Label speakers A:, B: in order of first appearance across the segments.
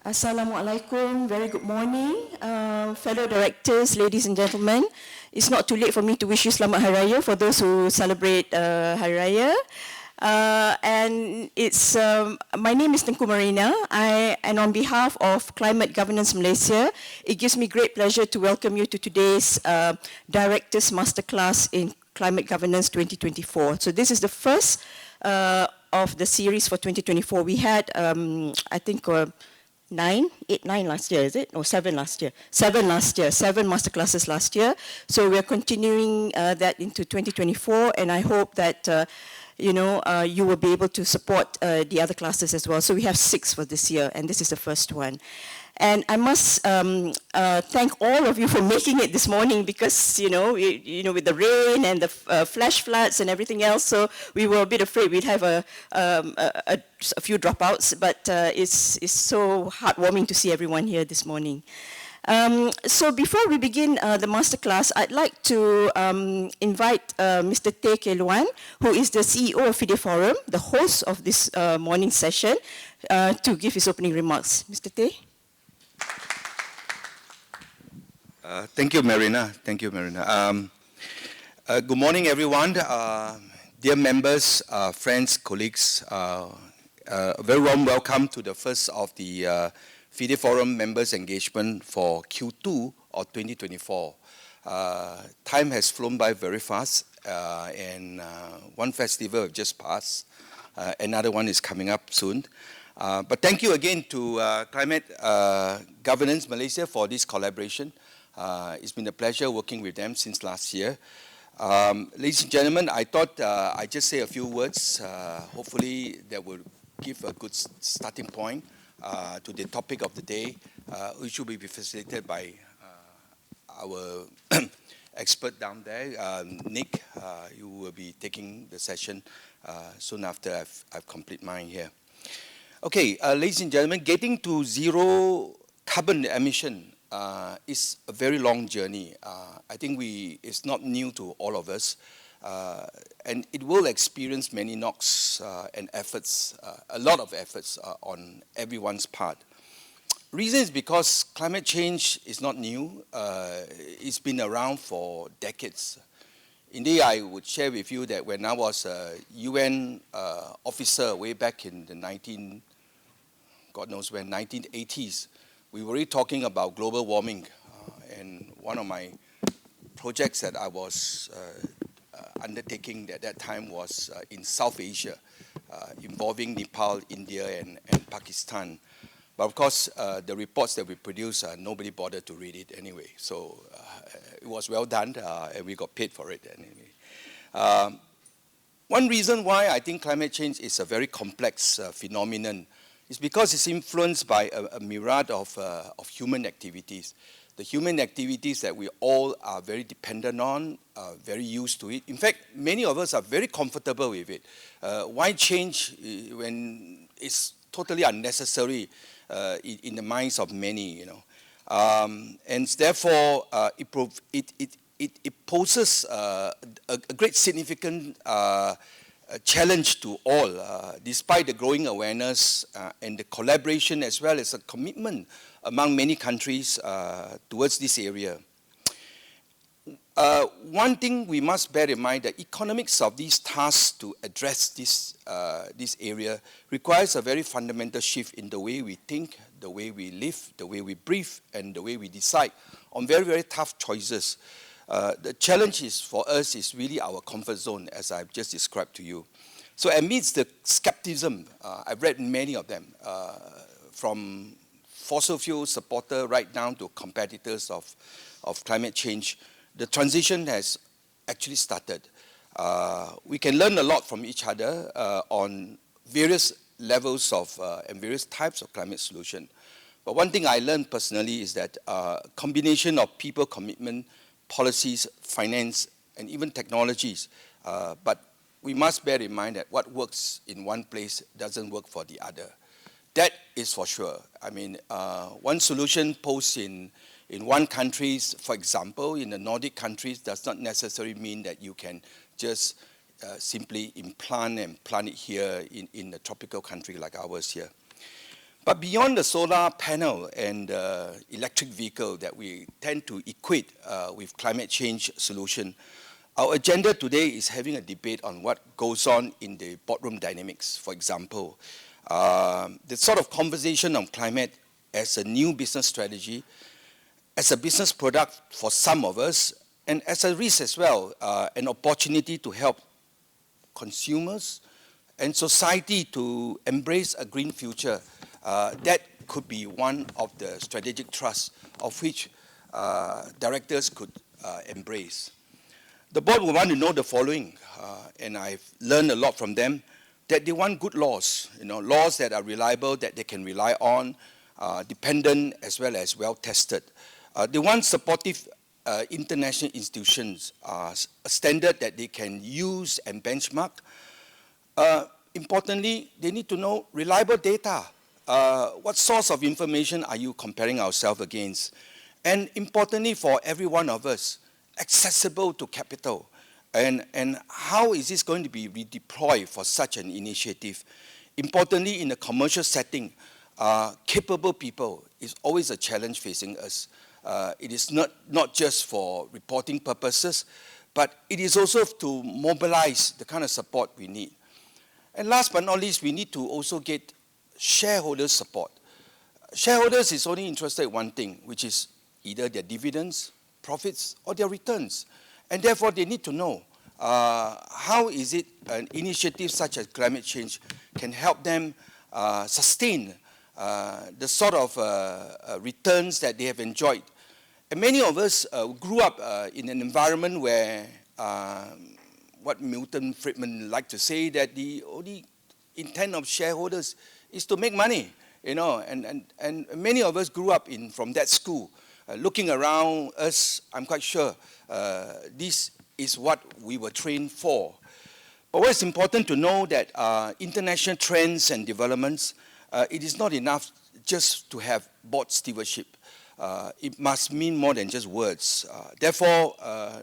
A: Assalamualaikum, very good morning, fellow directors, ladies and gentlemen. It's not too late for me to wish you Selamat Hari Raya for those who celebrate Hari Raya. My name is Tengku Marina, and on behalf of Climate Governance Malaysia, it gives me great pleasure to welcome you to today's Directors Masterclass in Climate Governance 2024. So this is the first of the series for 2024. We had, I think, 9 last year, is it? No, 7 last year. 7 masterclasses last year. So we're continuing that into 2024, and I hope that you will be able to support the other classes as well. So we have 6 for this year, and this is the first one. And I must thank all of you for making it this morning because, with the rain and the flash floods and everything else, so we were a bit afraid we'd have a few dropouts, but it's so heartwarming to see everyone here this morning. So before we begin the masterclass, I'd like to invite Mr. Luan, who is the CEO of FIDE Forum, the host of this morning session, to give his opening remarks. Mr. Teh?
B: Thank you, Marina. Good morning, everyone. Dear members, friends, colleagues, a very warm welcome to the first of the FIDE Forum members engagement for Q2 of 2024. Time has flown by very fast, and one festival just passed. Another one is coming up soon. But thank you again to Climate Governance Malaysia for this collaboration. It's been a pleasure working with them since last year. Ladies and gentlemen, I thought I'd just say a few words. Hopefully that will give a good starting point to the topic of the day, which will be facilitated by our expert down there, Nick. You will be taking the session soon after I've completed mine here. Okay, ladies and gentlemen, getting to zero carbon emission is a very long journey. I think it's not new to all of us, and it will experience many knocks and efforts, a lot of efforts on everyone's part. Reason is because climate change is not new. It's been around for decades. Indeed, I would share with you that when I was a UN officer way back in the 1980s, we were already talking about global warming, and one of my projects that I was undertaking at that time was in South Asia, involving Nepal, India, and Pakistan. But of course, the reports that we produced, nobody bothered to read it anyway. So it was well done, and we got paid for it anyway. One reason why I think climate change is a very complex phenomenon is because it's influenced by a myriad of human activities. The human activities that we all are very dependent on, very used to it. In fact, many of us are very comfortable with it. Why change when it's totally unnecessary in the minds of many, and therefore it poses a great significant challenge to all, despite the growing awareness and the collaboration as well as a commitment among many countries towards this area. One thing we must bear in mind, the economics of these tasks to address this area requires a very fundamental shift in the way we think, the way we live, the way we breathe, and the way we decide on very, very tough choices. The challenge for us is really our comfort zone, as I've just described to you. So amidst the skepticism, I've read many of them, from fossil fuel supporter right down to competitors of climate change, the transition has actually started. We can learn a lot from each other on various levels of and various types of climate solution. But one thing I learned personally is that combination of people commitment, policies, finance, and even technologies. But we must bear in mind that what works in one place doesn't work for the other. That is for sure. I mean, one solution posed in one country, for example, in the Nordic countries, does not necessarily mean that you can just simply implant and plant it here in a tropical country like ours here. But beyond the solar panel and electric vehicle that we tend to equate with climate change solution, our agenda today is having a debate on what goes on in the boardroom dynamics. For example, the sort of conversation on climate as a new business strategy, as a business product for some of us, and as a risk as well, an opportunity to help consumers and society to embrace a green future. That could be one of the strategic thrusts of which directors could embrace. The board will want to know the following, and I've learned a lot from them, that they want good laws, laws that are reliable, that they can rely on, dependent as well as well-tested. They want supportive international institutions, a standard that they can use and benchmark. Importantly, they need to know reliable data. What source of information are you comparing ourselves against? And importantly for every one of us, accessible to capital. And how is this going to be redeployed for such an initiative? Importantly, in a commercial setting, capable people is always a challenge facing us. It is not just for reporting purposes, but it is also to mobilize the kind of support we need. And last but not least, we need to also get shareholders' support. Shareholders is only interested in one thing, which is either their dividends, profits, or their returns. And therefore, they need to know how is it an initiative such as climate change can help them sustain the sort of returns that they have enjoyed. And many of us grew up in an environment where what Milton Friedman liked to say, that the only intent of shareholders is to make money, and many of us grew up from that school. Looking around us, I'm quite sure this is what we were trained for. But what's important to know that international trends and developments, it is not enough just to have board stewardship. It must mean more than just words. Therefore,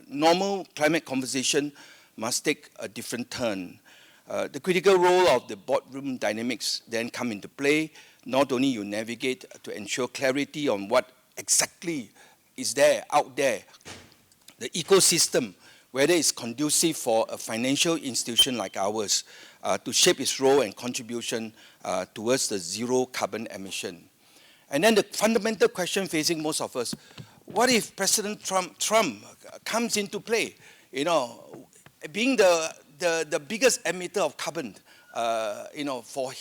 B: normal climate conversation must take a different turn. The critical role of the boardroom dynamics then come into play. Not only you navigate to ensure clarity on what exactly is there, out there, the ecosystem, whether it's conducive for a financial institution like ours to shape its role and contribution towards the zero carbon emission. And then the fundamental question facing most of us, what if President Trump comes into play? Being the biggest emitter of carbon, for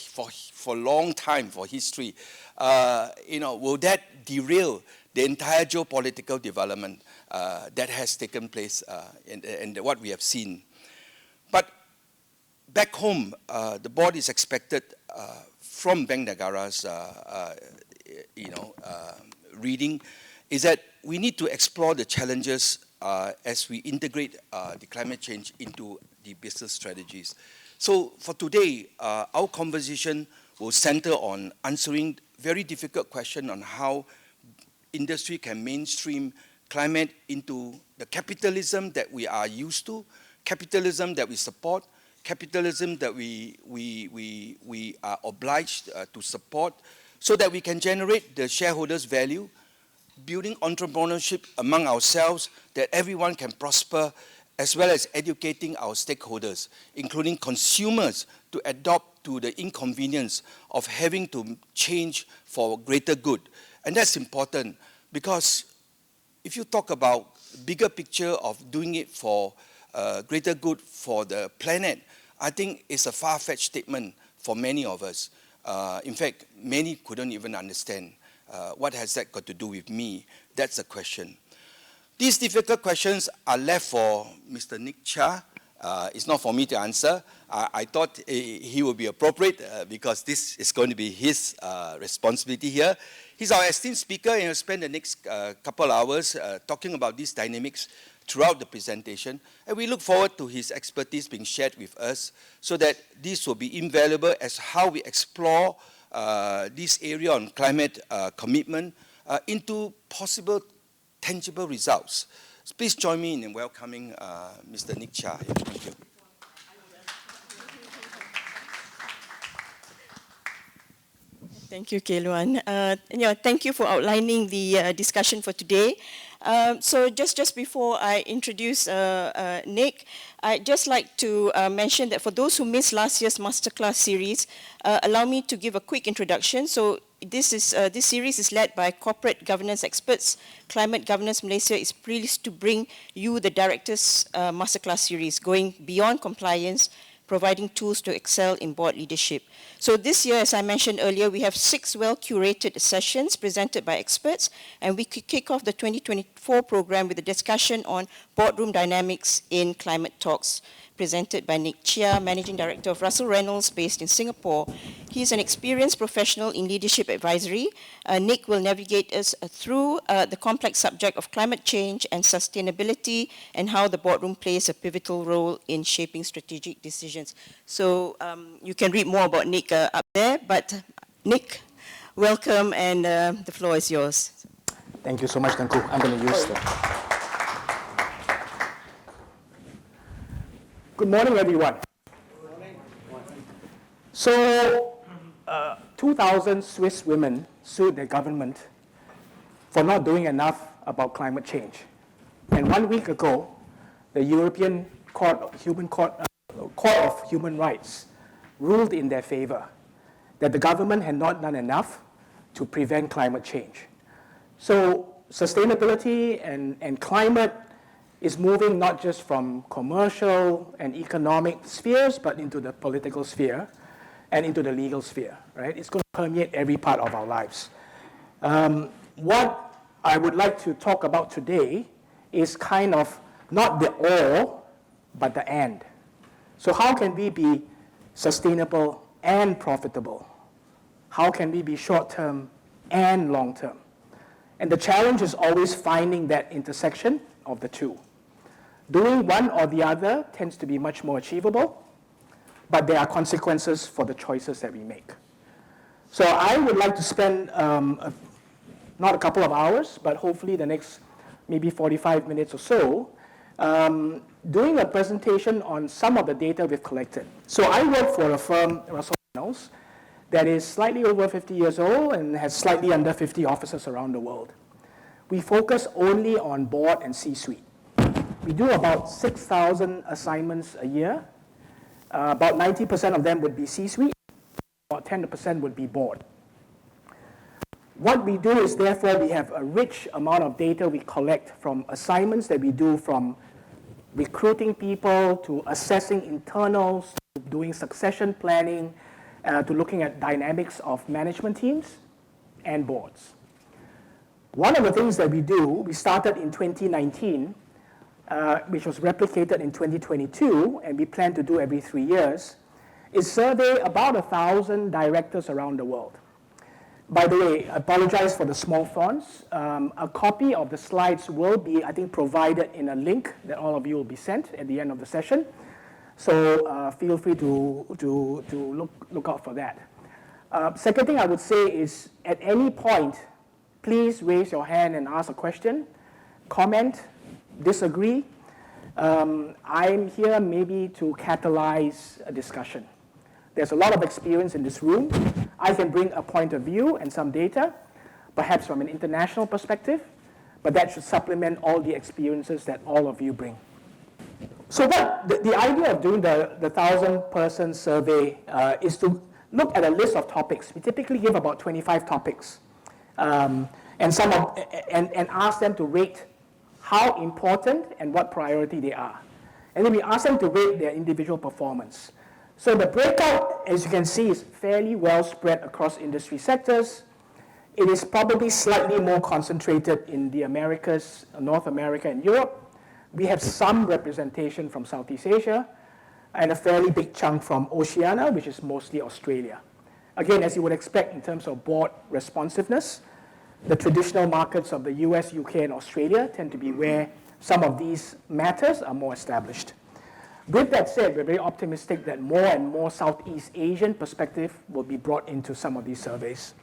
B: a long time, for history, will that derail the entire geopolitical development that has taken place and what we have seen? But back home, the board is expected from Bank Negara's reading is that we need to explore the challenges as we integrate the climate change into the business strategies. So for today, our conversation will center on answering very difficult question on how industry can mainstream climate into the capitalism that we are used to, capitalism that we support, capitalism that we are obliged to support, so that we can generate the shareholders' value, building entrepreneurship among ourselves, that everyone can prosper, as well as educating our stakeholders, including consumers, to adopt to the inconvenience of having to change for greater good. And that's important because if you talk about bigger picture of doing it for greater good for the planet, I think it's a far-fetched statement for many of us. In fact, many couldn't even understand what has that got to do with me. That's the question. These difficult questions are left for Mr. Nick Chia. It's not for me to answer. I thought he would be appropriate because this is going to be his responsibility here. He's our esteemed speaker and he'll spend the next couple hours talking about these dynamics throughout the presentation. And we look forward to his expertise being shared with us so that this will be invaluable as how we explore this area on climate commitment into possible tangible results. So please join me in welcoming Mr. Nick Chia. Thank you.
A: Thank you, Luan. Thank you for outlining the discussion for today. So just before I introduce Nick, I'd just like to mention that for those who missed last year's Masterclass series, allow me to give a quick introduction. So this series is led by corporate governance experts. Climate Governance Malaysia is pleased to bring you the Directors Masterclass series, going beyond compliance, providing tools to excel in board leadership. So this year, as I mentioned earlier, we have 6 well-curated sessions presented by experts, and we kick off the 2024 program with a discussion on boardroom dynamics in climate talks, presented by Nick Chia, Managing Director of Russell Reynolds, based in Singapore. He's an experienced professional in leadership advisory. Nick will navigate us through the complex subject of climate change and sustainability and how the boardroom plays a pivotal role in shaping strategic decisions. So you can read more about Nick up there, but Nick, welcome, and the floor is yours.
C: Thank you so much, Tengku. I'm going to use that. Good morning, everyone. Good morning. So, 2,000 Swiss women sued their government for not doing enough about climate change. And 1 week ago, the European Court of Human Rights ruled in their favor that the government had not done enough to prevent climate change. So, sustainability and climate is moving not just from commercial and economic spheres, but into the political sphere and into the legal sphere, right? It's going to permeate every part of our lives. What I would like to talk about today is kind of not the or, but the and. So how can we be sustainable and profitable? How can we be short-term and long-term? And the challenge is always finding that intersection of the two. Doing one or the other tends to be much more achievable, but there are consequences for the choices that we make. So I would like to spend not a couple of hours, but hopefully the next maybe 45 minutes or so, doing a presentation on some of the data we've collected. So I work for a firm, Russell Reynolds, that is slightly over 50 years old and has slightly under 50 offices around the world. We focus only on board and C-suite. We do about 6,000 assignments a year. About 90% of them would be C-suite, about 10% would be board. What we do is, therefore, we have a rich amount of data we collect from assignments that we do, from recruiting people to assessing internals, to doing succession planning, to looking at dynamics of management teams and boards. One of the things that we do, we started in 2019, which was replicated in 2022, and we plan to do every 3 years, is survey about 1,000 directors around the world. By the way, I apologize for the small fonts. A copy of the slides will be, I think, provided in a link that all of you will be sent at the end of the session. So feel free to look out for that. Second thing I would say is, at any point, please raise your hand and ask a question, comment, disagree. I'm here maybe to catalyze a discussion. There's a lot of experience in this room. I can bring a point of view and some data, perhaps from an international perspective, but that should supplement all the experiences that all of you bring. So what the idea of doing the 1,000-person survey is to look at a list of topics. We typically give about 25 topics, and ask them to rate how important and what priority they are. And then we ask them to rate their individual performance. So the breakout, as you can see, is fairly well spread across industry sectors. It is probably slightly more concentrated in the Americas, North America, and Europe. We have some representation from Southeast Asia, and a fairly big chunk from Oceania, which is mostly Australia. Again, as you would expect in terms of board responsiveness, the traditional markets of the US, UK, and Australia tend to be where some of these matters are more established. With that said, we're very optimistic that more and more Southeast Asian perspective will be brought into some of these surveys.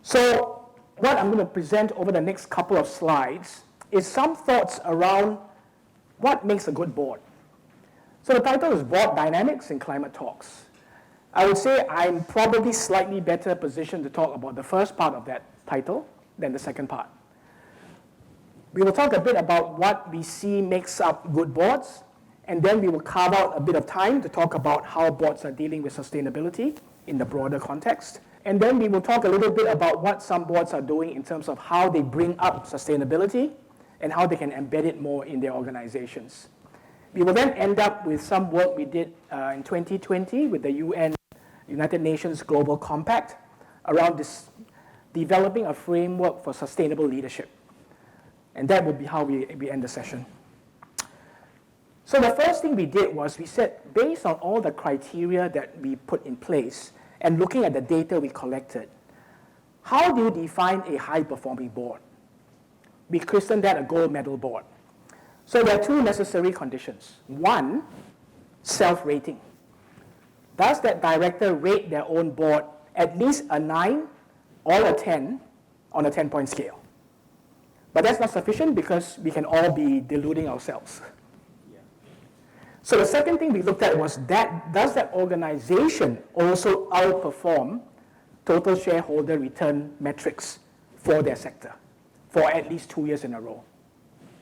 C: So what I'm going to present over the next couple of slides is some thoughts around what makes a good board. So the title is Board Dynamics in Climate Talks. I would say I'm probably slightly better positioned to talk about the first part of that title than the second part. We will talk a bit about what we see makes up good boards, and then we will carve out a bit of time to talk about how boards are dealing with sustainability in the broader context. And then we will talk a little bit about what some boards are doing in terms of how they bring up sustainability and how they can embed it more in their organizations. We will then end up with some work we did in 2020 with the United Nations Global Compact around this, developing a framework for sustainable leadership. And that would be how we end the session. So the first thing we did was we said, based on all the criteria that we put in place and looking at the data we collected, how do you define a high-performing board? We christened that a gold medal board. So there are two necessary conditions. One, self-rating. Does that director rate their own board at least a 9 or a 10 on a 10-point scale? But that's not sufficient because we can all be deluding ourselves. So the second thing we looked at was does that organization also outperform total shareholder return metrics for their sector for at least 2 years in a row,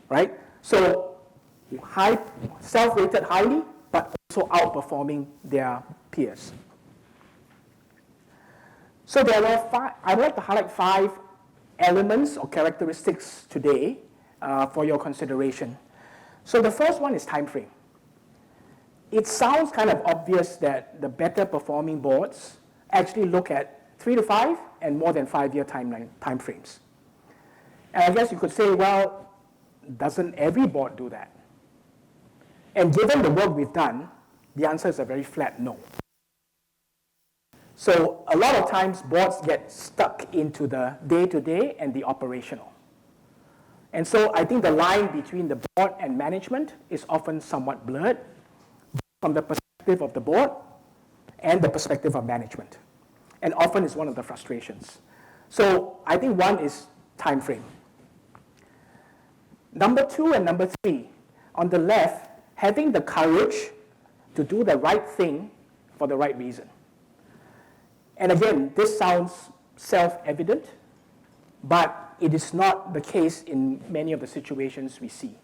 C: right? So self-rated highly, but also outperforming their peers. So there were I would like to highlight 5 elements or characteristics today for your consideration. So the first one is time frame. It sounds kind of obvious that the better performing boards actually look at 3 to 5 and more than 5-year time frames. And I guess you could say, well, doesn't every board do that? And given the work we've done, the answer is a very flat no. So a lot of times boards get stuck into the day-to-day and the operational. And so I think the line between the board and management is often somewhat blurred from the perspective of the board and the perspective of management. And often is one of the frustrations. So I think one is time frame. Number 2 and number 3, on the left, having the courage to do the right thing for the right reason. And again, this sounds self-evident, but it is not the case in many of the situations we see.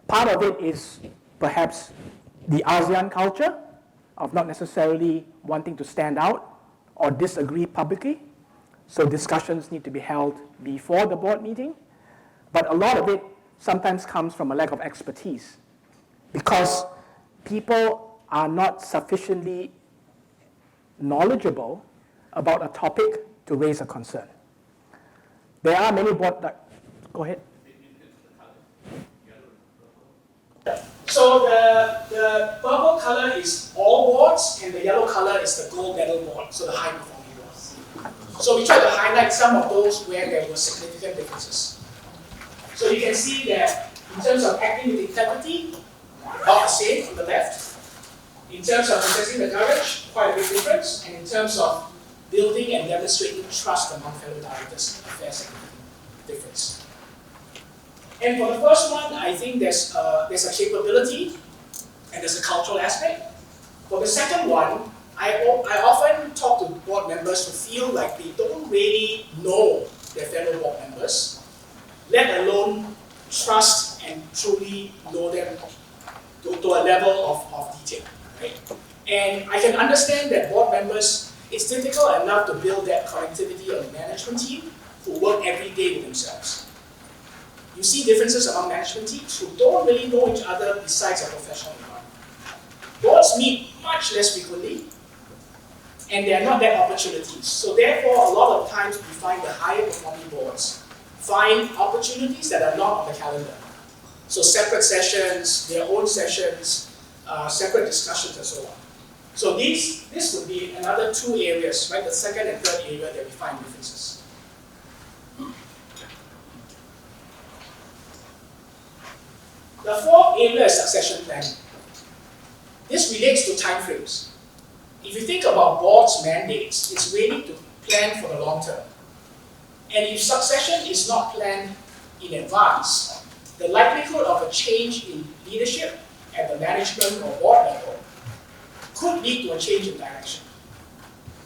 C: Part of it is perhaps the ASEAN culture of not necessarily wanting to stand out or disagree publicly. So discussions need to be held before the board meeting. But a lot of it sometimes comes from a lack of expertise because people are not sufficiently knowledgeable about a topic to raise a concern. There are many boards that, go ahead. So the purple color is all boards, and the yellow color is the gold medal board, so the high-performing boards. So we try to highlight some of those where there were significant differences. So you can see that in terms of acting with integrity, about the same on the left. In terms of possessing the courage, quite a big difference. And in terms of building and demonstrating trust among fellow directors, a fair significant difference. And for the first one, I think there's a capability and there's a cultural aspect. For the second one, I often talk to board members who feel like they don't really know their fellow board members, let alone trust and truly know them to a level of detail. Right? And I can understand that board members, it's difficult enough to build that connectivity on the management team who work every day with themselves. You see differences among management teams who don't really know each other besides a professional environment. Boards meet much less frequently, and there are not that opportunities. So therefore, a lot of times we find the higher performing boards find opportunities that are not on the calendar. So separate sessions, their own sessions, separate discussions, and so on. So this would be another 2 areas, right? The second and third area that we find differences. The fourth area is succession planning. This relates to timeframes. If you think about boards' mandates, it's really to plan for the long term. And if succession is not planned in advance, the likelihood of a change in leadership at the management or board level could lead to a change in direction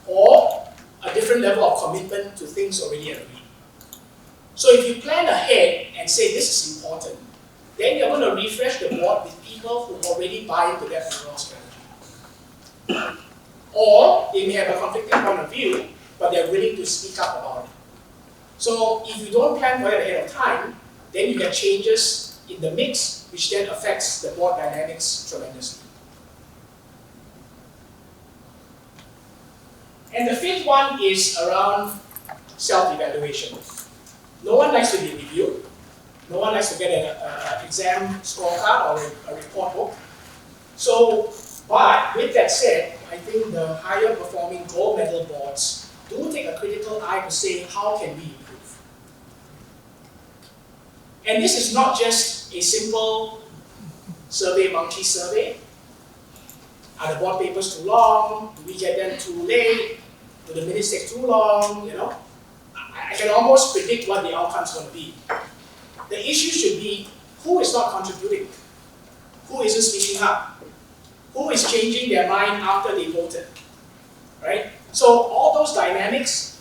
C: or a different level of commitment to things already agreed. So if you plan ahead and say this is important, then you're going to refresh the board with people who already buy into that overall strategy. Or they may have a conflicting point of view, but they're willing to speak up about it. So if you don't plan for it ahead of time, then you get changes in the mix, which then affects the board dynamics tremendously. And the fifth one is around self-evaluation. No one likes to be reviewed. No one likes to get an exam scorecard or a report book. So, but with that said, I think the higher performing gold medal boards do take a critical eye to say, how can we improve? And this is not just a simple survey monkey survey. Are the board papers too long? Do we get them too late? Do the minutes take too long? You know, I can almost predict what the outcome is going to be. The issue should be who is not contributing, who isn't speaking up, who is changing their mind after they voted, right? So all those dynamics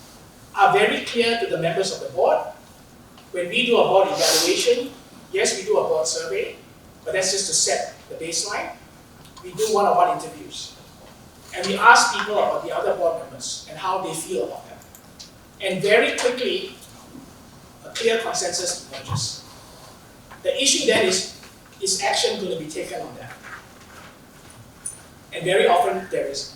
C: are very clear to the members of the board. When we do a board evaluation, yes, we do a board survey, but that's just to set the baseline. We do one-on-one interviews. And we ask people about the other board members and how they feel about them. And very quickly, a clear consensus emerges. The issue then is action going to be taken on that? And very often there isn't.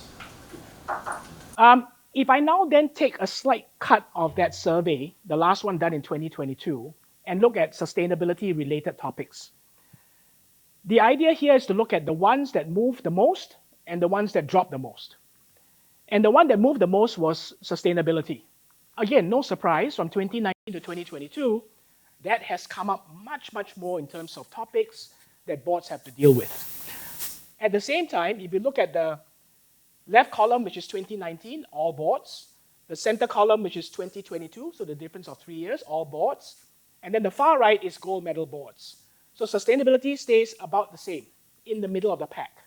D: If I now then take a slight cut of that survey, the last one done in 2022, and look at sustainability-related topics, the idea here is to look at the ones that move the most and the ones that drop the most. And the one that moved the most was sustainability. Again, no surprise, from 2019 to 2022, that has come up much, much more in terms of topics that boards have to deal with. At the same time, if you look at the left column, which is 2019, all boards, the center column, which is 2022, so the difference of 3 years, all boards, and then the far right is gold medal boards. So sustainability stays about the same, in the middle of the pack,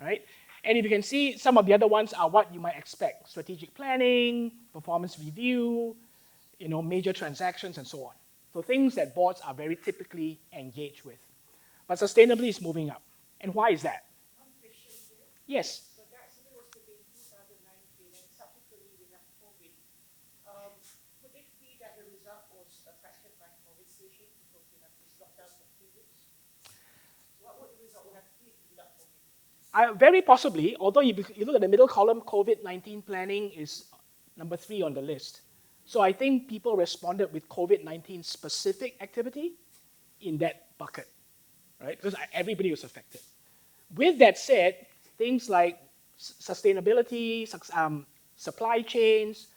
D: right? And if you can see, some of the other ones are what you might expect: strategic planning, performance review, major transactions, and so on. So things that boards are very typically engaged with. But sustainability is moving up. And why is that?
E: One question here.
D: Yes.
E: So that survey was taken in 2019 and subsequently we have COVID. Could it be that the result was affected by COVID situation because we have this lockdown for 3 weeks? What would the result have been without COVID?
D: Very possibly, although you look at the middle column, COVID-19 planning is number 3 on the list. So I think people responded with COVID-19 specific activity in that bucket, right? Because everybody was affected. With that said, things like sustainability, supply chains,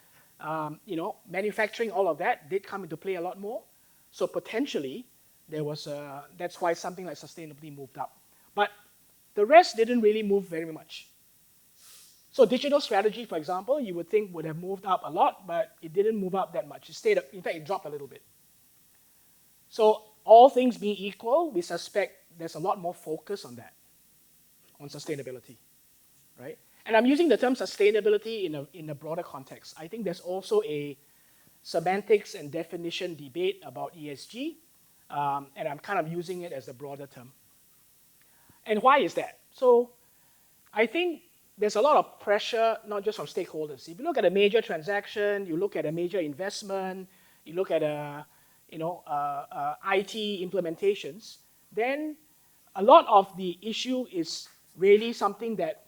D: manufacturing, all of that did come into play a lot more. So potentially, that's why something like sustainability moved up. But the rest didn't really move very much. So digital strategy, for example, you would think would have moved up a lot, but it didn't move up that much. It stayed up. In fact, it dropped a little bit. So all things being equal, we suspect there's a lot more focus on that, on sustainability, right? And I'm using the term sustainability in a broader context. I think there's also a semantics and definition debate about ESG, and I'm kind of using it as a broader term. And why is that? So I think there's a lot of pressure, not just from stakeholders. If you look at a major transaction, you look at a major investment, you look at IT implementations, then a lot of the issue is really something that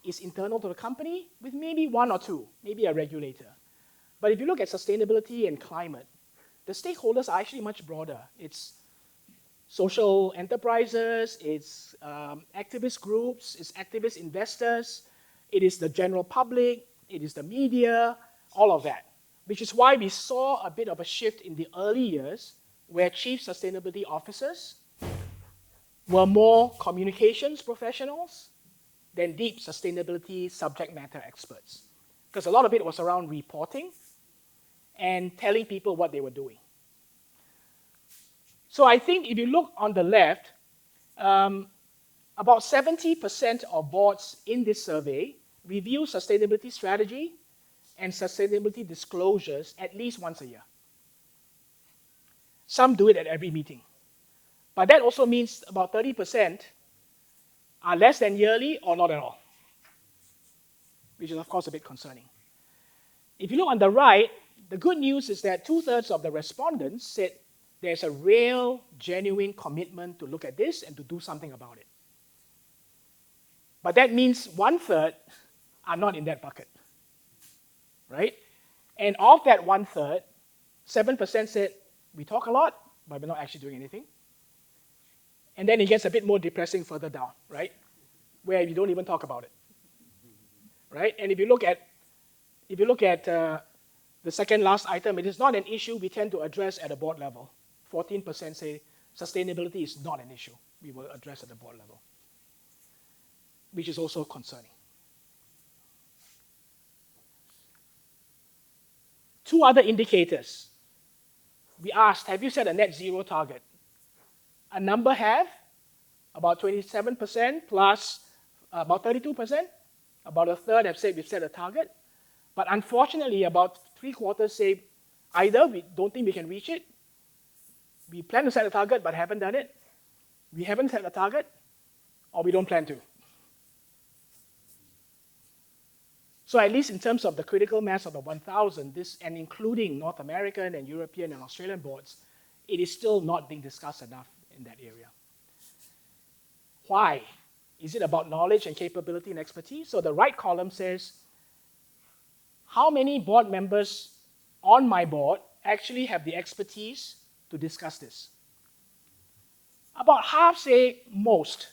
D: is internal to the company with maybe one or two, maybe a regulator. But if you look at sustainability and climate, the stakeholders are actually much broader. It's social enterprises, it's activist groups, it's activist investors, it is the general public, it is the media, all of that. Which is why we saw a bit of a shift in the early years where chief sustainability officers were more communications professionals than deep sustainability subject matter experts. Because a lot of it was around reporting and telling people what they were doing. So I think if you look on the left, About 70% of boards in this survey review sustainability strategy and sustainability disclosures at least once a year. Some do it at every meeting. But that also means about 30% are less than yearly or not at all, which is, of course, a bit concerning. If you look on the right, the good news is that 2/3 of the respondents said there's a real, genuine commitment to look at this and to do something about it. But that means 1/3 are not in that bucket, right? And of that 1/3, 7% said, we talk a lot, but we're not actually doing anything. And then it gets a bit more depressing further down, right? Where you don't even talk about it, right? And if you look at the second last item, it is not an issue we tend to address at a board level. 14% say sustainability is not an issue we will address at the board level, which is also concerning. Two other indicators. We asked, have you set a net zero target? A number have, about 27% plus about 32%. About a third have said we've set a target. But unfortunately, about 3/4 say either we don't think we can reach it, we plan to set a target but haven't done it, we haven't set a target, or we don't plan to. So at least in terms of the critical mass of the 1,000, this, and including North American and European and Australian boards, it is still not being discussed enough in that area. Why? Is it about knowledge and capability and expertise? So the right column says, how many board members on my board actually have the expertise to discuss this? About half say most.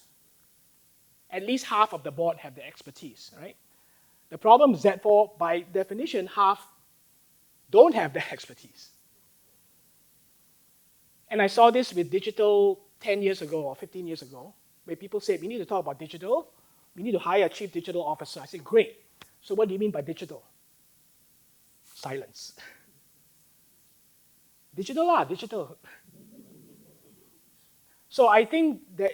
D: At least half of the board have the expertise, right? The problem is that by definition, half don't have the expertise. And I saw this with digital 10 years ago or 15 years ago, where people said, we need to talk about digital, we need to hire a chief digital officer. I said, great. So what do you mean by digital? Silence. Digital. So I think that,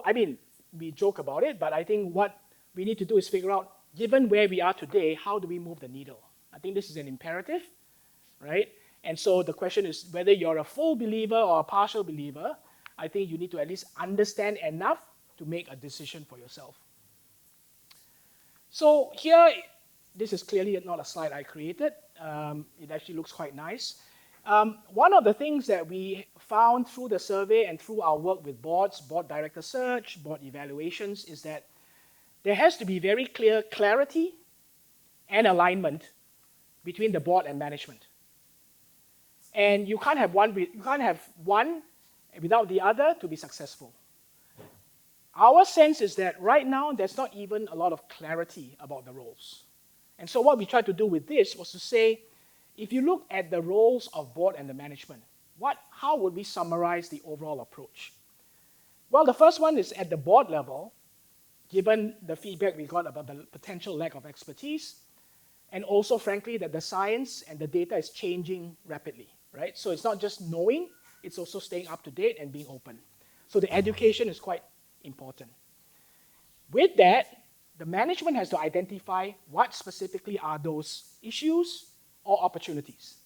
D: I mean, we joke about it, but I think what we need to do is figure out, given where we are today, how do we move the needle? I think this is an imperative, right? And so the question is whether you're a full believer or a partial believer, I think you need to at least understand enough to make a decision for yourself. So here, this is clearly not a slide I created. It actually looks quite nice. One of the things that we found through the survey and through our work with boards, board director search, board evaluations, is that there has to be very clear clarity and alignment between the board and management. And you can't have one without the other to be successful. Our sense is that right now there's not even a lot of clarity about the roles. And so what we tried to do with this was to say, if you look at the roles of board and the management, how would we summarize the overall approach? Well, the first one is at the board level, given the feedback we got about the potential lack of expertise, and also, frankly, that the science and the data is changing rapidly, right? So it's not just knowing, it's also staying up to date and being open. So the education is quite important. With that, the management has to identify what specifically are those issues or opportunities.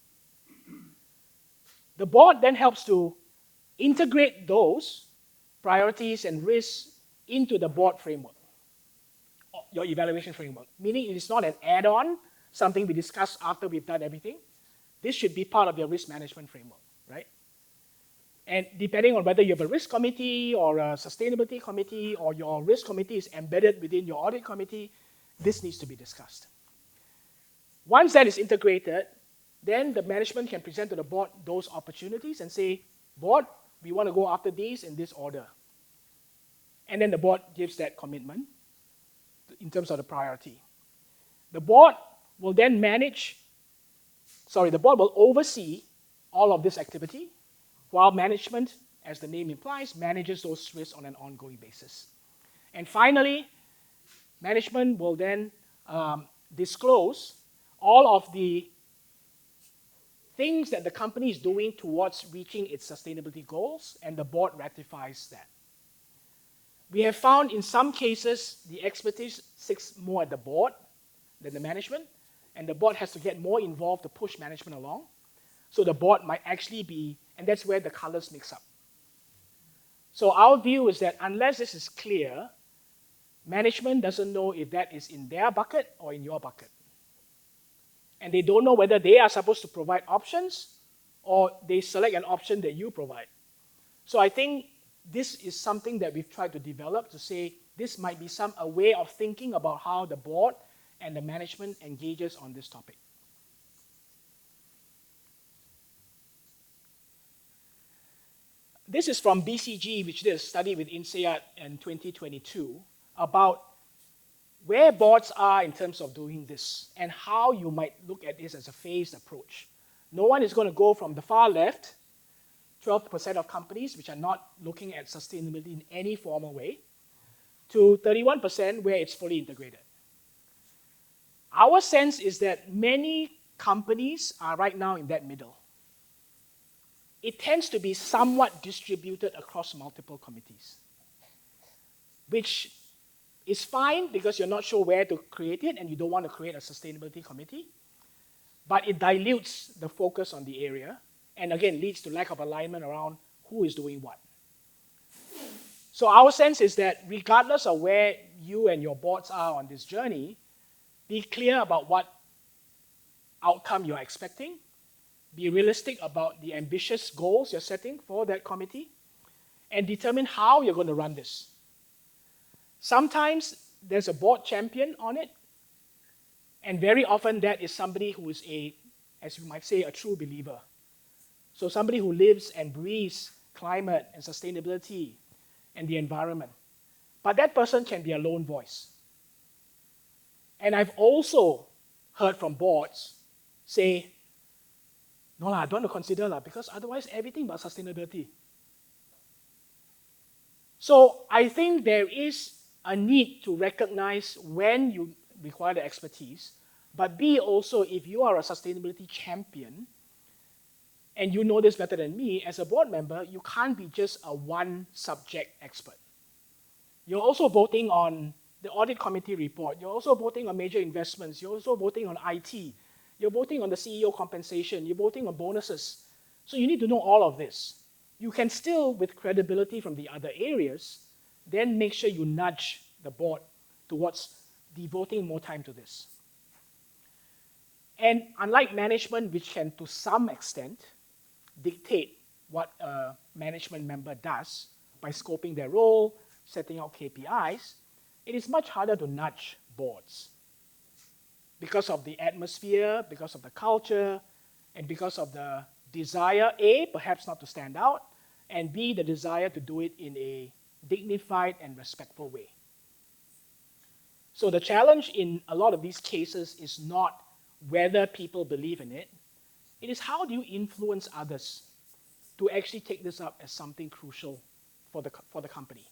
D: The board then helps to integrate those priorities and risks into the board framework, your evaluation framework, meaning it is not an add-on, something we discuss after we've done everything. This should be part of your risk management framework, right? And depending on whether you have a risk committee or a sustainability committee or your risk committee is embedded within your audit committee, this needs to be discussed. Once that is integrated, then the management can present to the board those opportunities and say, board, we want to go after these in this order. And then the board gives that commitment in terms of the priority. The board will then the board will oversee all of this activity, while management, as the name implies, manages those risks on an ongoing basis. And finally, management will then disclose all of the things that the company is doing towards reaching its sustainability goals, and the board ratifies that. We have found in some cases the expertise sits more at the board than the management, and the board has to get more involved to push management along. So the board might actually be, and that's where the colors mix up. So our view is that unless this is clear, management doesn't know if that is in their bucket or in your bucket. And they don't know whether they are supposed to provide options or they select an option that you provide. So I think this is something that we've tried to develop to say this might be a way of thinking about how the board and the management engages on this topic. This is from BCG, which did a study with INSEAD in 2022 about where boards are in terms of doing this and how you might look at this as a phased approach. No one is going to go from the far left, 12% of companies which are not looking at sustainability in any formal way, to 31% where it's fully integrated. Our sense is that many companies are right now in that middle. It tends to be somewhat distributed across multiple committees, which is fine because you're not sure where to create it and you don't want to create a sustainability committee, but it dilutes the focus on the area and again leads to lack of alignment around who is doing what. So our sense is that regardless of where you and your boards are on this journey, be clear about what outcome you're expecting, be realistic about the ambitious goals you're setting for that committee, and determine how you're going to run this. Sometimes there's a board champion on it, and very often that is somebody who is as you might say, a true believer. So somebody who lives and breathes climate and sustainability and the environment. But that person can be a lone voice. And I've also heard from boards say, no, I don't want to consider because otherwise everything but sustainability. So I think there is a need to recognize when you require the expertise, but B, also if you are a sustainability champion, and you know this better than me, as a board member, you can't be just a one subject expert. You're also voting on the audit committee report. You're also voting on major investments. You're also voting on IT. You're voting on the CEO compensation. You're voting on bonuses. So you need to know all of this. You can still, with credibility from the other areas, then make sure you nudge the board towards devoting more time to this. And unlike management, which can to some extent dictate what a management member does by scoping their role, setting out KPIs, it is much harder to nudge boards because of the atmosphere, because of the culture, and because of the desire, A, perhaps not to stand out, and B, the desire to do it in a dignified and respectful way. So the challenge in a lot of these cases is not whether people believe in it, it is how do you influence others to actually take this up as something crucial for the company.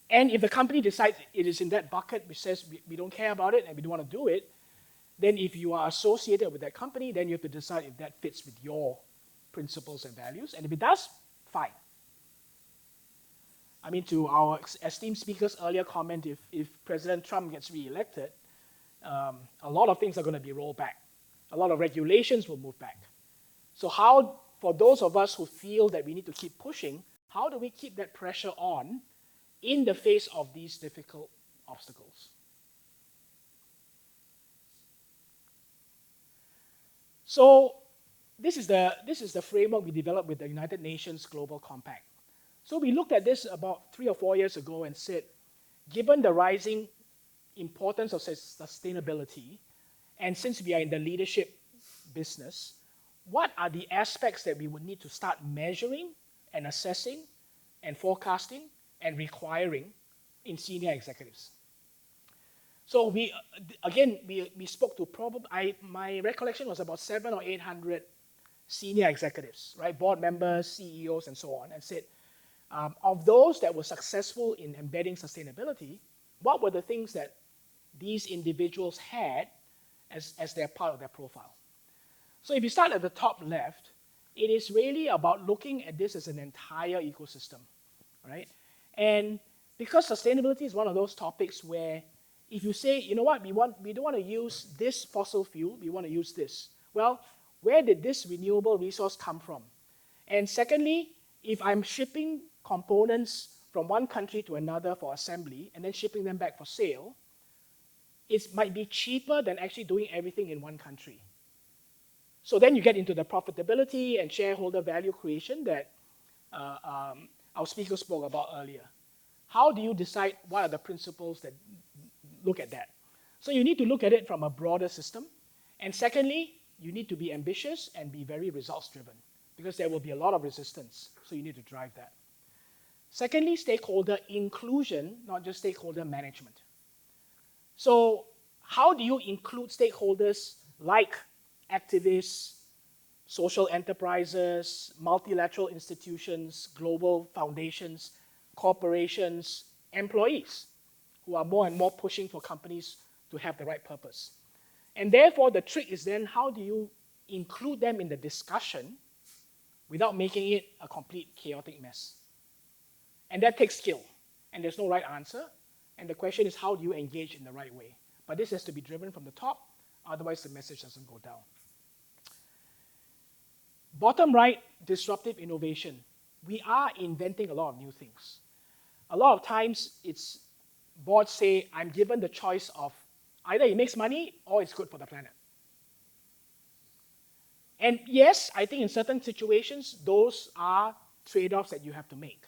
D: And if the company decides it is in that bucket which says we don't care about it and we don't want to do it, then if you are associated with that company, then you have to decide if that fits with your principles and values. And if it does, fine. I mean, to our esteemed speaker's earlier comment, if President Trump gets reelected, a lot of things are going to be rolled back. A lot of regulations will move back. So how, for those of us who feel that we need to keep pushing, how do we keep that pressure on in the face of these difficult obstacles? So this is the framework we developed with the United Nations Global Compact. So we looked at this about 3 or 4 years ago and said, given the rising importance of sustainability, and since we are in the leadership business, what are the aspects that we would need to start measuring and assessing and forecasting and requiring in senior executives? So we spoke to my recollection was about 700 or 800 senior executives, right, board members, CEOs, and so on, and said, of those that were successful in embedding sustainability, what were the things that these individuals had as their part of their profile? So if you start at the top left, it is really about looking at this as an entire ecosystem, right? And because sustainability is one of those topics where if you say, you know what, we don't want to use this fossil fuel, we want to use this. Well, where did this renewable resource come from? And secondly, if I'm shipping components from one country to another for assembly and then shipping them back for sale, it might be cheaper than actually doing everything in one country. So then you get into the profitability and shareholder value creation that our speaker spoke about earlier. How do you decide what are the principles that look at that? So you need to look at it from a broader system. And secondly, you need to be ambitious and be very results-driven because there will be a lot of resistance, so you need to drive that. Secondly, stakeholder inclusion, not just stakeholder management. So how do you include stakeholders like activists, social enterprises, multilateral institutions, global foundations, corporations, employees, who are more and more pushing for companies to have the right purpose? And therefore, the trick is then how do you include them in the discussion without making it a complete chaotic mess? And that takes skill, and there's no right answer. And the question is, how do you engage in the right way? But this has to be driven from the top, otherwise the message doesn't go down. Bottom right, disruptive innovation. We are inventing a lot of new things. A lot of times, boards say, I'm given the choice of either it makes money or it's good for the planet. And yes, I think in certain situations, those are trade-offs that you have to make.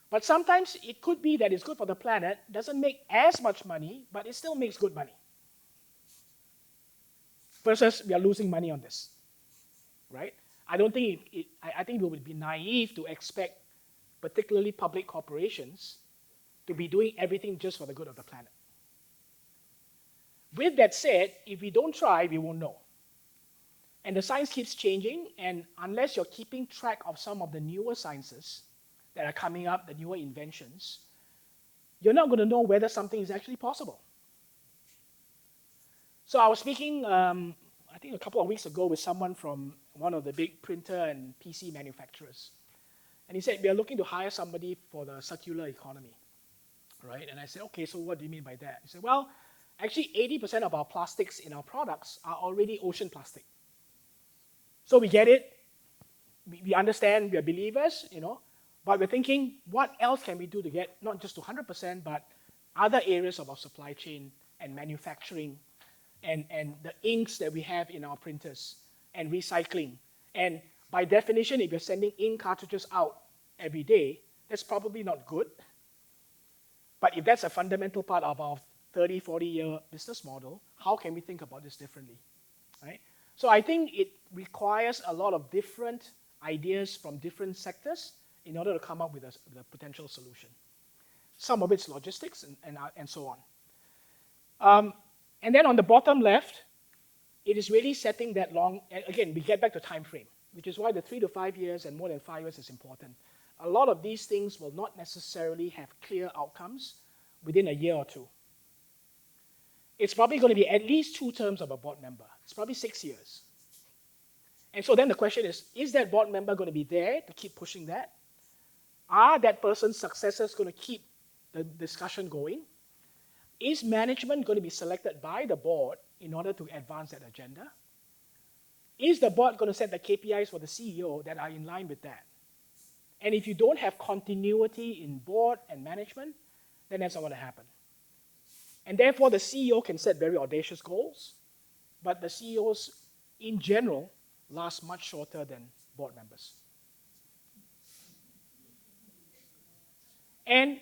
D: But sometimes it could be that it's good for the planet, doesn't make as much money, but it still makes good money. Versus we are losing money on this, right? I think we would be naive to expect, particularly public corporations, to be doing everything just for the good of the planet. With that said, if we don't try, we won't know. And the science keeps changing, and unless you're keeping track of some of the newer sciences that are coming up, the newer inventions, you're not going to know whether something is actually possible. So I was speaking, I think a couple of weeks ago with someone from one of the big printer and PC manufacturers. And he said, we are looking to hire somebody for the circular economy, right? And I said, okay, so what do you mean by that? He said, well, actually 80% of our plastics in our products are already ocean plastic. So we get it, we understand, we are believers, but we're thinking, what else can we do to get not just to 100%, but other areas of our supply chain and manufacturing and the inks that we have in our printers and recycling. And by definition, if you're sending ink cartridges out every day, that's probably not good. But if that's a fundamental part of our 30, 40-year business model, how can we think about this differently, right? So I think it requires a lot of different ideas from different sectors in order to come up with a potential solution. Some of it's logistics and so on. And then on the bottom left, it is really setting that long, again, we get back to time frame, which is why the 3 to 5 years and more than 5 years is important. A lot of these things will not necessarily have clear outcomes within a year or two. It's probably going to be at least 2 terms of a board member. It's probably 6 years. And so then the question is that board member going to be there to keep pushing that? Are that person's successors going to keep the discussion going? Is management going to be selected by the board in order to advance that agenda? Is the board going to set the KPIs for the CEO that are in line with that? And if you don't have continuity in board and management, then that's not going to happen. And therefore, the CEO can set very audacious goals, but the CEOs, in general, last much shorter than board members. And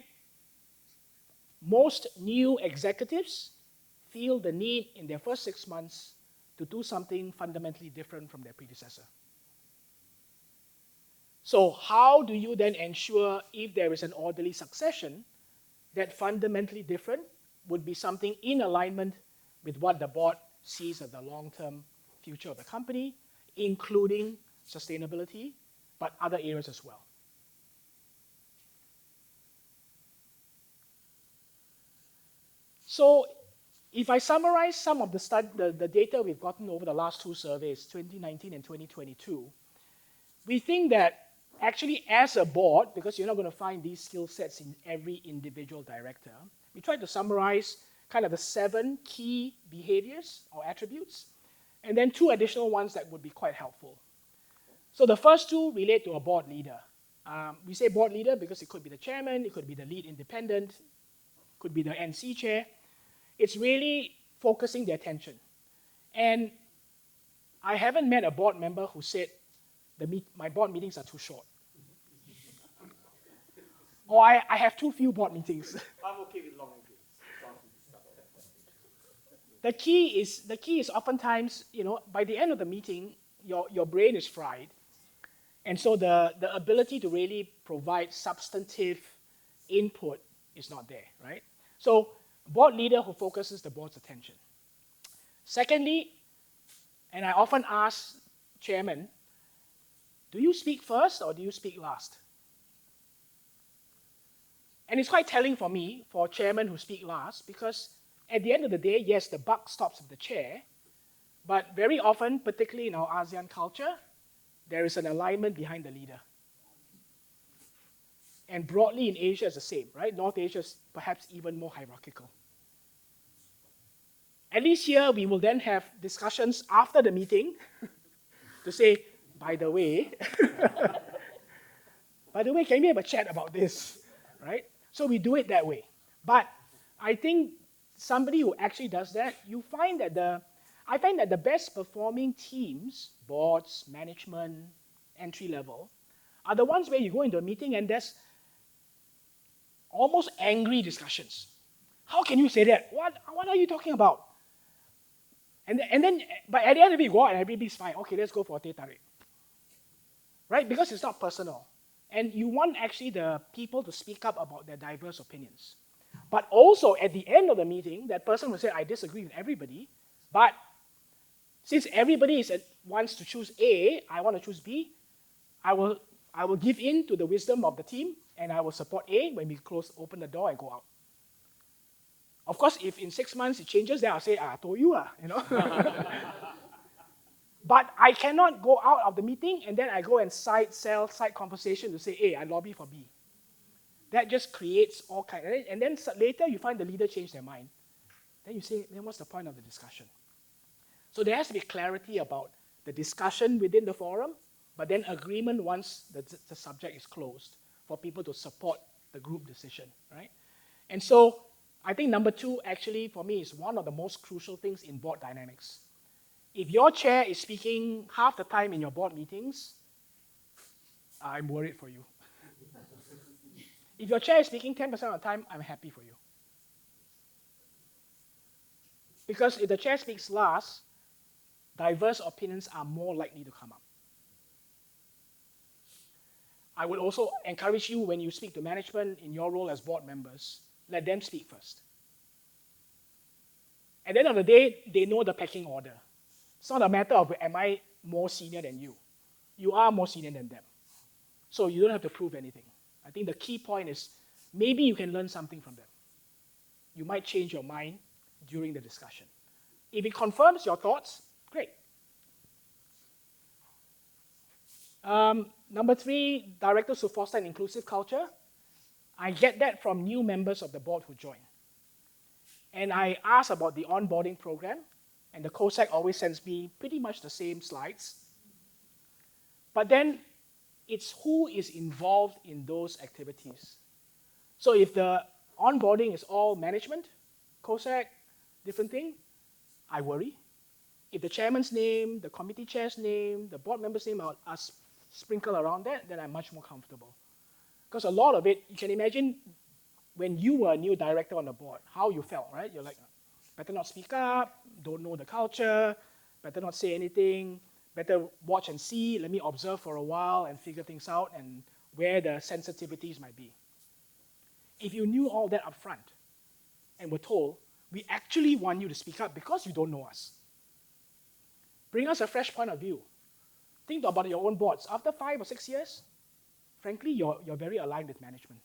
D: most new executives feel the need in their first 6 months to do something fundamentally different from their predecessor. So how do you then ensure, if there is an orderly succession, that fundamentally different would be something in alignment with what the board sees as the long-term future of the company, including sustainability, but other areas as well. So if I summarize some of the data we've gotten over the last 2 surveys, 2019 and 2022, we think that actually, as a board, because you're not going to find these skill sets in every individual director, we tried to summarize kind of the 7 key behaviors or attributes, and then 2 additional ones that would be quite helpful. So the first 2 relate to a board leader. We say board leader because it could be the chairman, it could be the lead independent, it could be the NC chair. It's really focusing the attention. And I haven't met a board member who said, my board meetings are too short. Or I have too few board meetings.
F: I'm okay with long meetings.
D: The key is oftentimes, by the end of the meeting, your brain is fried. And so the ability to really provide substantive input is not there, right? So board leader who focuses the board's attention. Secondly, and I often ask chairman, do you speak first or do you speak last? And it's quite telling for me, for chairmen who speak last, because at the end of the day, yes, the buck stops with the chair, but very often, particularly in our ASEAN culture, there is an alignment behind the leader. And broadly in Asia, it's the same, right? North Asia is perhaps even more hierarchical. At least here, we will then have discussions after the meeting to say, by the way, can we have a chat about this, right? So we do it that way. But I think somebody who actually does that, I find that the best performing teams, boards, management, entry level, are the ones where you go into a meeting and there's almost angry discussions. How can you say that? What are you talking about? But at the end of it, you go out and everybody's fine. Okay, let's go for a teh tarik. Right? Because it's not personal. And you want actually the people to speak up about their diverse opinions. But also, at the end of the meeting, that person will say, I disagree with everybody, but since everybody wants to choose A, I want to choose B, I will give in to the wisdom of the team, and I will support A when we open the door and go out. Of course, if in 6 months it changes, then I'll say, I told you, But I cannot go out of the meeting and then I go and side conversation to say, hey, I lobby for B. That just creates all kinds. And then later you find the leader change their mind. Then you say, then what's the point of the discussion? So there has to be clarity about the discussion within the forum, but then agreement once the subject is closed for people to support the group decision, right? And so I think number 2 actually for me is one of the most crucial things in board dynamics. If your chair is speaking half the time in your board meetings, I'm worried for you. If your chair is speaking 10% of the time, I'm happy for you. Because if the chair speaks last, diverse opinions are more likely to come up. I would also encourage you when you speak to management in your role as board members, let them speak first. At the end of the day, they know the pecking order. It's not a matter of am I more senior than you. You are more senior than them. So you don't have to prove anything. I think the key point is maybe you can learn something from them. You might change your mind during the discussion. If it confirms your thoughts, great. Number 3, directors who foster an inclusive culture. I get that from new members of the board who join. And I ask about the onboarding program, and the COSAC always sends me pretty much the same slides. But then it's who is involved in those activities. So if the onboarding is all management, COSAC, different thing, I worry. If the chairman's name, the committee chair's name, the board member's name are sprinkled around that, then I'm much more comfortable. Because a lot of it, you can imagine when you were a new director on the board, how you felt, right? You're like, better not speak up, don't know the culture, better not say anything, better watch and see, let me observe for a while and figure things out and where the sensitivities might be. If you knew all that up front and were told, we actually want you to speak up because you don't know us. Bring us a fresh point of view. Think about your own boards. After 5 or 6 years, frankly, you're very aligned with management.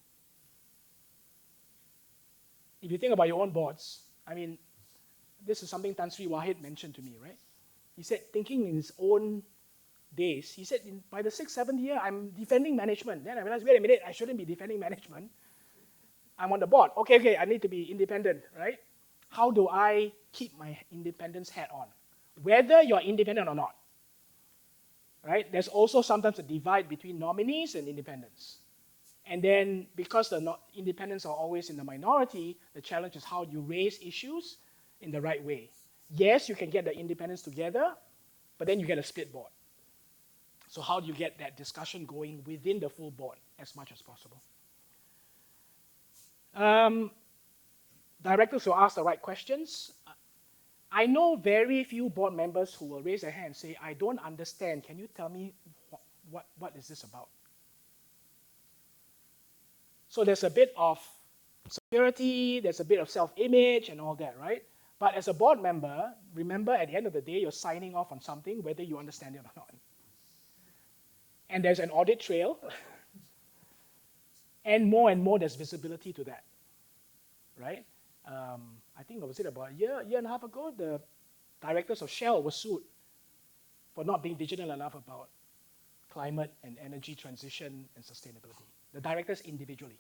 D: If you think about your own boards, I mean, this is something Tan Sri Wahid mentioned to me, right? He said thinking in his own days, he said, by the 6th, 7th year, I'm defending management. Then I realized, wait a minute, I shouldn't be defending management. I'm on the board. Okay, I need to be independent, right? How do I keep my independence hat on? Whether you're independent or not, right? There's also sometimes a divide between nominees and independents. And then because the independents are always in the minority, the challenge is how you raise issues in the right way. Yes, you can get the independents together, but then you get a split board. So how do you get that discussion going within the full board as much as possible? Directors will ask the right questions. I know very few board members who will raise their hand and say, I don't understand. Can you tell me what is this about? So there's a bit of security, there's a bit of self-image and all that, right? But as a board member, remember at the end of the day, you're signing off on something, whether you understand it or not. And there's an audit trail. And more there's visibility to that, right? I think, was it about a year and a half ago, the directors of Shell were sued for not being digital enough about climate and energy transition and sustainability. The directors individually.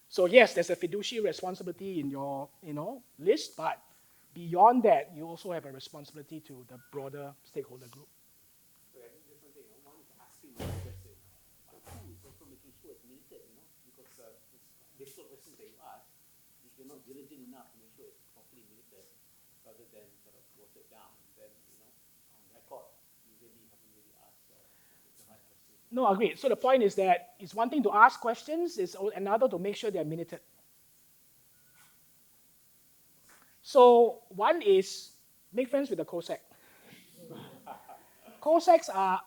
D: So yes, there's a fiduciary responsibility in your list, but beyond that, you also have a responsibility to the broader stakeholder group.
F: I think there's something, one is asking the question, but two is also making sure it's limited, because it's difficult questions that you ask, if you're not diligent enough to make sure it's properly limited, rather than sort of watered down, then, on record, you really haven't really asked the right question.
D: No, agreed. So the point is that it's one thing to ask questions, it's another to make sure they're minuted. So one is make friends with the COSEC. COSECs are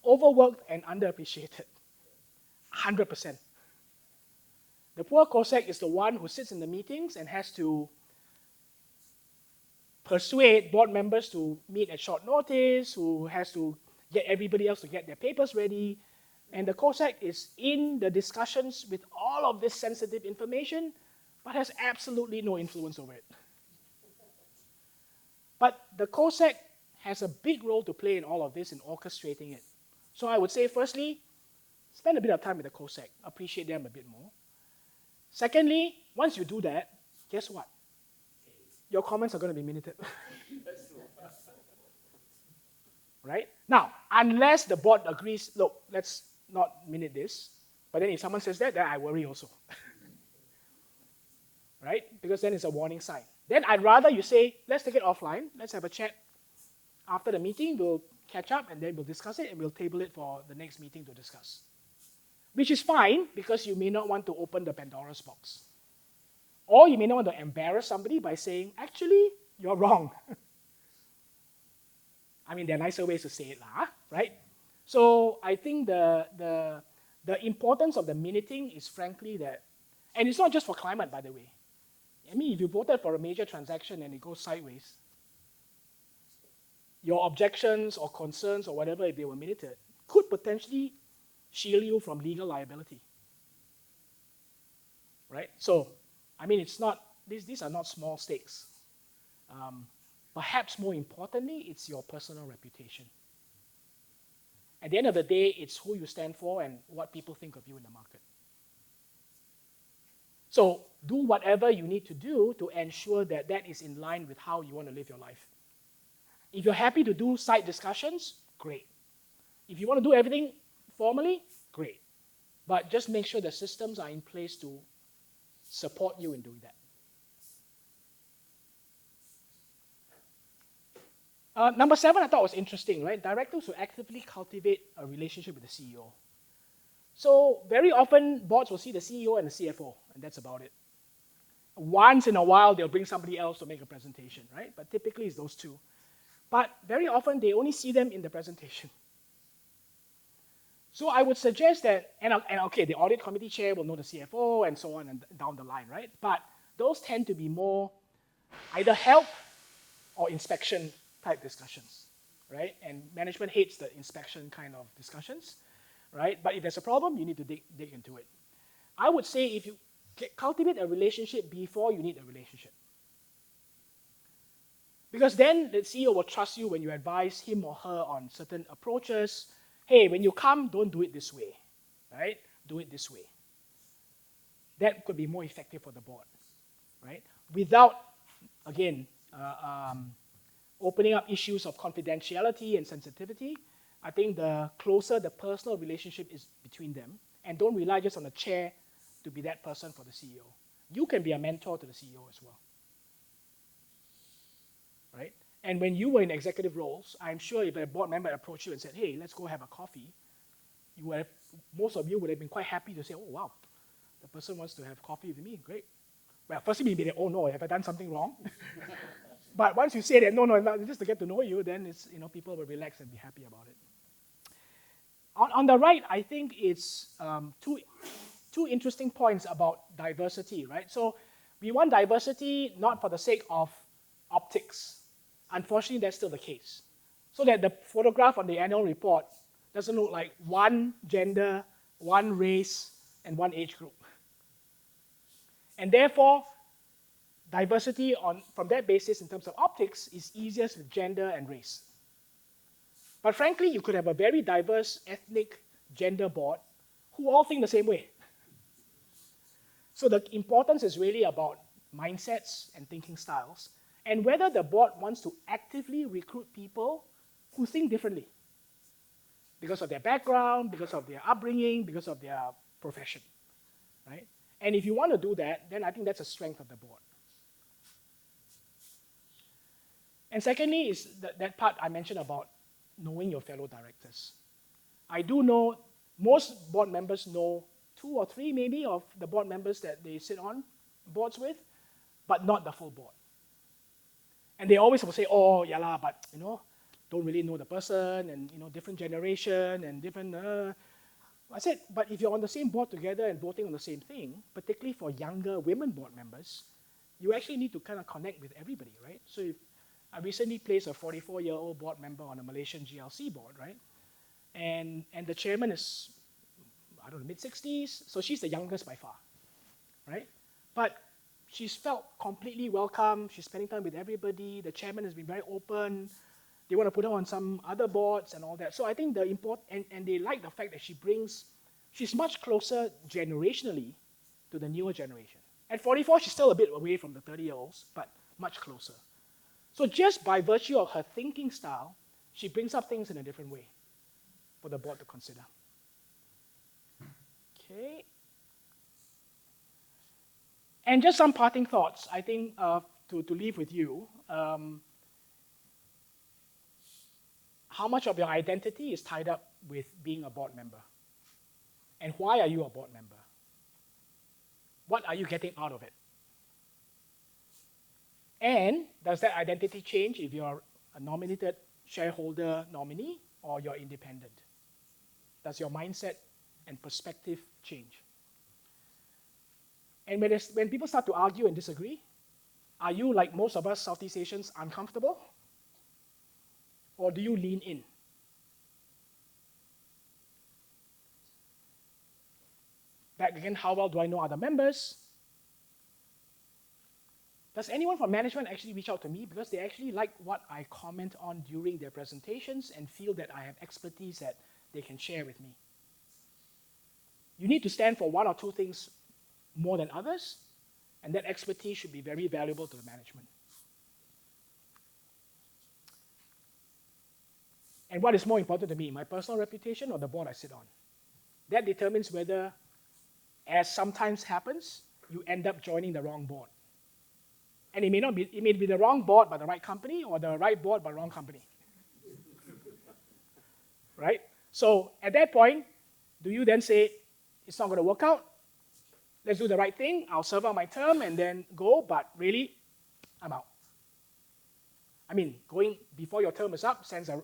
D: overworked and underappreciated, 100%. The poor COSEC is the one who sits in the meetings and has to persuade board members to meet at short notice, who has to get everybody else to get their papers ready. And the COSEC is in the discussions with all of this sensitive information, but has absolutely no influence over it. But the COSEC has a big role to play in all of this in orchestrating it. So I would say, firstly, spend a bit of time with the COSEC, appreciate them a bit more. Secondly, once you do that, guess what? Your comments are going to be minuted.
F: That's true.
D: Right? Now, unless the board agrees, look, let's not minute this, but then if someone says that, then I worry also. Right? Because then it's a warning sign. Then I'd rather you say, let's take it offline, let's have a chat. After the meeting, we'll catch up and then we'll discuss it and we'll table it for the next meeting to discuss. Which is fine, because you may not want to open the Pandora's box. Or you may not want to embarrass somebody by saying, actually, you're wrong. I mean, there are nicer ways to say it, right? So I think the importance of the minuting is frankly that, and it's not just for climate, by the way. I mean, if you voted for a major transaction and it goes sideways, your objections or concerns or whatever, if they were minuted, could potentially shield you from legal liability. Right? So, I mean, it's not, these are not small stakes. Perhaps more importantly, it's your personal reputation. At the end of the day, it's who you stand for and what people think of you in the market. So do whatever you need to do to ensure that that is in line with how you want to live your life. If you're happy to do side discussions, great. If you want to do everything formally, great. But just make sure the systems are in place to support you in doing that. Number 7, I thought was interesting, right? Directors who actively cultivate a relationship with the CEO. So very often, boards will see the CEO and the CFO, and that's about it. Once in a while, they'll bring somebody else to make a presentation, right? But typically, it's those two. But very often, they only see them in the presentation. So I would suggest that, and okay, the audit committee chair will know the CFO and so on and down the line, right? But those tend to be more either help or inspection type discussions, right? And management hates the inspection kind of discussions, right? But if there's a problem, you need to dig into it. I would say if you cultivate a relationship before you need a relationship. Because then the CEO will trust you when you advise him or her on certain approaches. Hey, when you come, don't do it this way, right? Do it this way. That could be more effective for the board, right? Without, again, opening up issues of confidentiality and sensitivity. I think the closer the personal relationship is between them, and don't rely just on the chair to be that person for the CEO. You can be a mentor to the CEO as well, right? And when you were in executive roles, I'm sure if a board member approached you and said, hey, let's go have a coffee, most of you would have been quite happy to say, oh, wow, the person wants to have coffee with me, great. Well, firstly, maybe oh no, have I done something wrong? But once you say that, no, just to get to know you, then it's, people will relax and be happy about it. On the right, I think it's two interesting points about diversity, right? So we want diversity not for the sake of optics. Unfortunately, that's still the case. So that the photograph on the annual report doesn't look like one gender, one race, and one age group. And therefore, diversity from that basis in terms of optics is easiest with gender and race. But frankly, you could have a very diverse ethnic gender board who all think the same way. So the importance is really about mindsets and thinking styles, and whether the board wants to actively recruit people who think differently because of their background, because of their upbringing, because of their profession, right? And if you want to do that, then I think that's a strength of the board. And secondly is that part I mentioned about knowing your fellow directors. I do know most board members know 2 or 3 maybe of the board members that they sit on boards with, but not the full board. And they always will say, oh, yeah lah, but don't really know the person, and different generation and different. I said, but if you're on the same board together and voting on the same thing, particularly for younger women board members, you actually need to kind of connect with everybody, right? So if I recently placed a 44-year-old board member on a Malaysian GLC board, right? And the chairman is, I don't know, mid-60s, so she's the youngest by far, right? But she's felt completely welcome. She's spending time with everybody. The chairman has been very open. They want to put her on some other boards and all that. So I think and they like the fact that she's much closer generationally to the newer generation. At 44, she's still a bit away from the 30-year-olds, but much closer. So just by virtue of her thinking style, she brings up things in a different way for the board to consider. Okay. And just some parting thoughts, I think, to leave with you. How much of your identity is tied up with being a board member? And why are you a board member? What are you getting out of it? And does that identity change if you're a nominated shareholder nominee or you're independent? Does your mindset and perspective change? And when people start to argue and disagree, are you, like most of us Southeast Asians, uncomfortable? Or do you lean in? Back again, how well do I know other members? Does anyone from management actually reach out to me because they actually like what I comment on during their presentations and feel that I have expertise that they can share with me? You need to stand for 1 or 2 things more than others, and that expertise should be very valuable to the management. And what is more important to me, my personal reputation or the board I sit on? That determines whether, as sometimes happens, you end up joining the wrong board. And it may be the wrong board but the right company, or the right board but wrong company. Right? So at that point, do you then say, it's not going to work out, let's do the right thing, I'll serve out my term and then go, but really, I'm out. I mean, going before your term is up sends a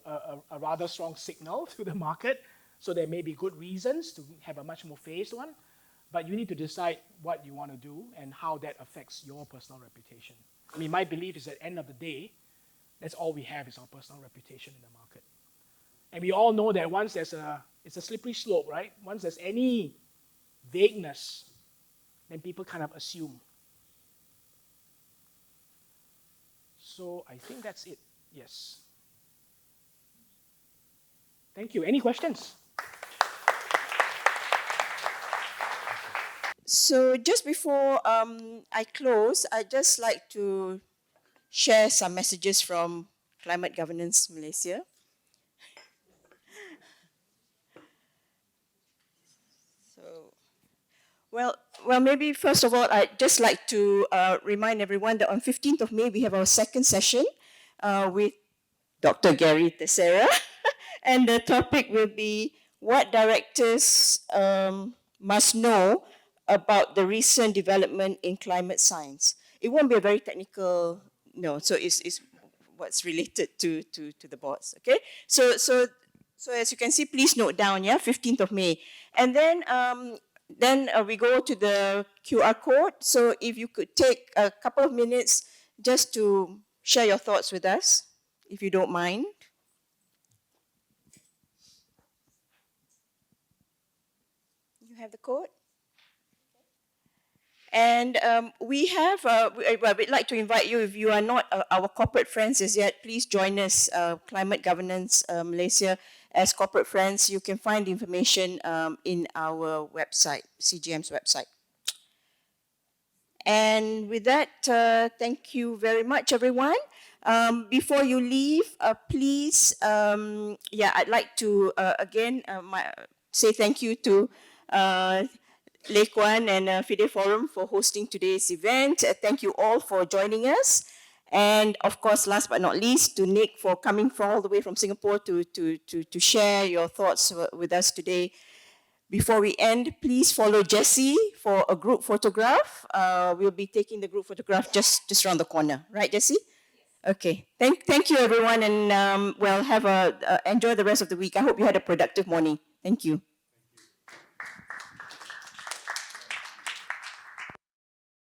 D: rather strong signal to the market, so there may be good reasons to have a much more phased one, but you need to decide what you want to do and how that affects your personal reputation. I mean, my belief is at the end of the day, that's all we have is our personal reputation in the market. And we all know that once it's a slippery slope, right? Once there's any vagueness, then people kind of assume. So I think that's it. Yes. Thank you. Any questions?
A: So just before I close, I'd just like to share some messages from Climate Governance Malaysia. So, well, maybe first of all, I'd just like to remind everyone that on 15th of May, we have our second session with Dr. Gary Teixeira, and the topic will be what directors must know about the recent development in climate science. It won't be a very technical, no, so it's what's related to the boards, okay? So as you can see, please note down, yeah, 15th of May. And then we go to the QR code. So if you could take a couple of minutes just to share your thoughts with us, if you don't mind. You have the code? And we'd like to invite you, if you are not our corporate friends as yet, please join us, Climate Governance Malaysia, as corporate friends. You can find information in our website, CGM's website. And with that, thank you very much, everyone. Before you leave, please, I'd like to again say thank you to Luan and FIDE Forum for hosting today's event. Thank you all for joining us. And of course, last but not least, to Nick for coming all the way from Singapore to share your thoughts with us today. Before we end, please follow Jessie for a group photograph. We'll be taking the group photograph just around the corner. Right, Jessie? Okay. Thank you, everyone, and enjoy the rest of the week. I hope you had a productive morning. Thank you.